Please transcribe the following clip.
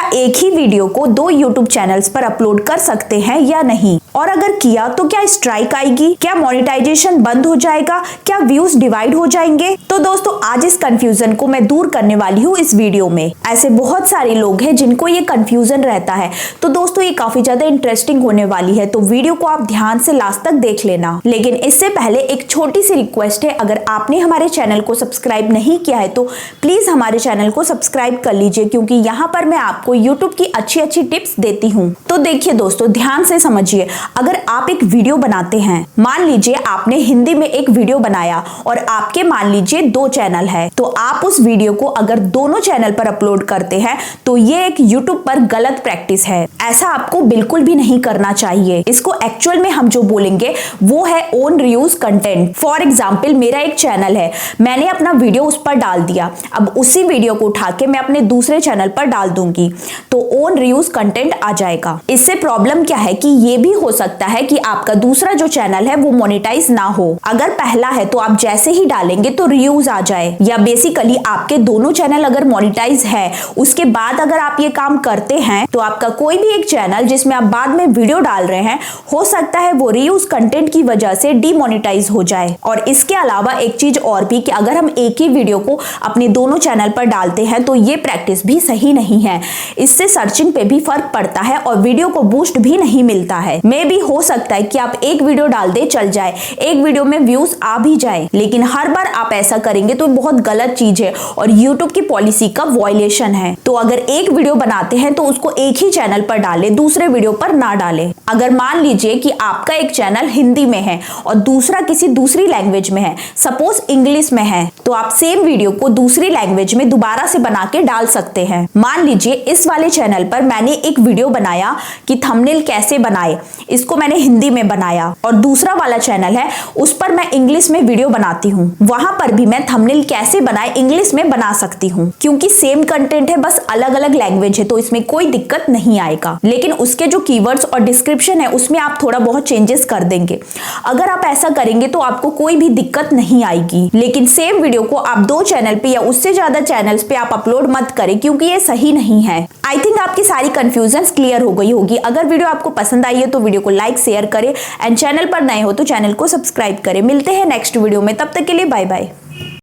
एक ही वीडियो को 2 YouTube channels पर अपलोड कर सकते हैं या नहीं, और अगर किया तो क्या स्ट्राइक आएगी, क्या मोनेटाइजेशन बंद हो जाएगा, क्या व्यूज डिवाइड हो जाएंगे। तो दोस्तों आज इस कंफ्यूजन को मैं दूर करने वाली हूँ इस वीडियो में। ऐसे बहुत सारे लोग हैं जिनको ये कंफ्यूजन रहता है, तो दोस्तों ये काफी ज्यादा इंटरेस्टिंग होने वाली है, तो वीडियो को आप ध्यान से लास्ट तक देख लेना। लेकिन इससे पहले एक छोटी सी रिक्वेस्ट है, अगर आपने हमारे चैनल को सब्सक्राइब नहीं किया है तो प्लीज हमारे चैनल को सब्सक्राइब कर लीजिए, क्योंकि यहाँ पर मैं आपको यूट्यूब की अच्छी अच्छी टिप्स देती हूँ। तो देखिए दोस्तों ध्यान से समझिए, अगर आप एक वीडियो बनाते हैं, मान लीजिए आपने हिंदी में एक वीडियो बनाया और आपके मान लीजिए 2 चैनल है, तो आप उस वीडियो को अगर दोनों चैनल पर अपलोड करते हैं तो ये एक यूट्यूब पर गलत प्रैक्टिस है। ऐसा आपको बिल्कुल भी नहीं करना चाहिए। इसको एक्चुअल में हम जो बोलेंगे वो है own reuse content. For example मेरा एक चैनल है, मैंने अपना वीडियो उस पर डाल दिया, अब उसी वीडियो को उठा के मैं अपने दूसरे चैनल पर डाल दूंगी तो ओन रीयूज कंटेंट आ जाएगा। इससे प्रॉब्लम क्या है कि ये भी हो सकता है कि आपका दूसरा जो चैनल है वो मोनेटाइज ना हो। अगर पहला है तो आप जैसे ही डालेंगे तो रीयूज आ जाए, या बेसिकली आपके दोनों चैनल अगर मोनेटाइज है उसके बाद अगर आप ये काम करते हैं तो आपका कोई भी एक चैनल जिसमें आप बाद में वीडियो डाल रहे हैं, हो सकता है वो रीयूज कंटेंट की वजह से डीमोनेटाइज हो जाए। और इसके अलावा एक चीज और भी कि अगर हम एक ही वीडियो को अपने दोनों चैनल पर डालते हैं तो ये प्रैक्टिस भी सही नहीं है। इससे सर्चिंग पे भी फर्क पड़ता है और वीडियो को बूस्ट भी नहीं मिलता है। मे भी हो सकता है कि आप एक वीडियो डाल दे चल जाए, एक वीडियो में व्यूज आ भी जाए, लेकिन हर बार आप ऐसा करेंगे तो बहुत गलत चीज है और यूट्यूब की पॉलिसी का वायलेशन है। तो अगर एक वीडियो बनाते हैं तो उसको एक ही चैनल पर डाले, दूसरे वीडियो पर ना डाले। अगर मान लीजिए कि आपका एक चैनल हिंदी में है और दूसरा किसी दूसरी लैंग्वेज में है, सपोज इंग्लिश में है, तो आप सेम वीडियो को दूसरी लैंग्वेज में दोबारा से बना के डाल सकते हैं। मान लीजिए इस वाले चैनल पर मैंने एक वीडियो बनाया कि थंबनेल कैसे बनाए, इसको मैंने हिंदी में बनाया, और दूसरा वाला चैनल है उस पर मैं इंग्लिश में वीडियो बनाती हूँ, वहां पर भी मैं थंबनेल कैसे बनाए इंग्लिश में बना सकती हूँ, क्योंकि सेम कंटेंट है, बस अलग अलग लैंग्वेज है, तो इसमें कोई दिक्कत नहीं आएगा। लेकिन उसके जो कीवर्ड्स और डिस्क्रिप्शन है उसमें आप थोड़ा बहुत चेंजेस कर देंगे। अगर आप ऐसा करेंगे तो आपको कोई भी दिक्कत नहीं आएगी। लेकिन सेम वीडियो को आप 2 चैनल पे या उससे ज्यादा चैनल्स पे आप अपलोड मत करें, क्योंकि ये सही नहीं है। आई थिंक आपकी सारी कंफ्यूजन्स क्लियर हो गई होगी। अगर वीडियो आपको पसंद आई है तो वीडियो को लाइक शेयर करें, एंड चैनल पर नए हो तो चैनल को सब्सक्राइब करें। मिलते हैं नेक्स्ट वीडियो में, तब तक के लिए बाय बाय।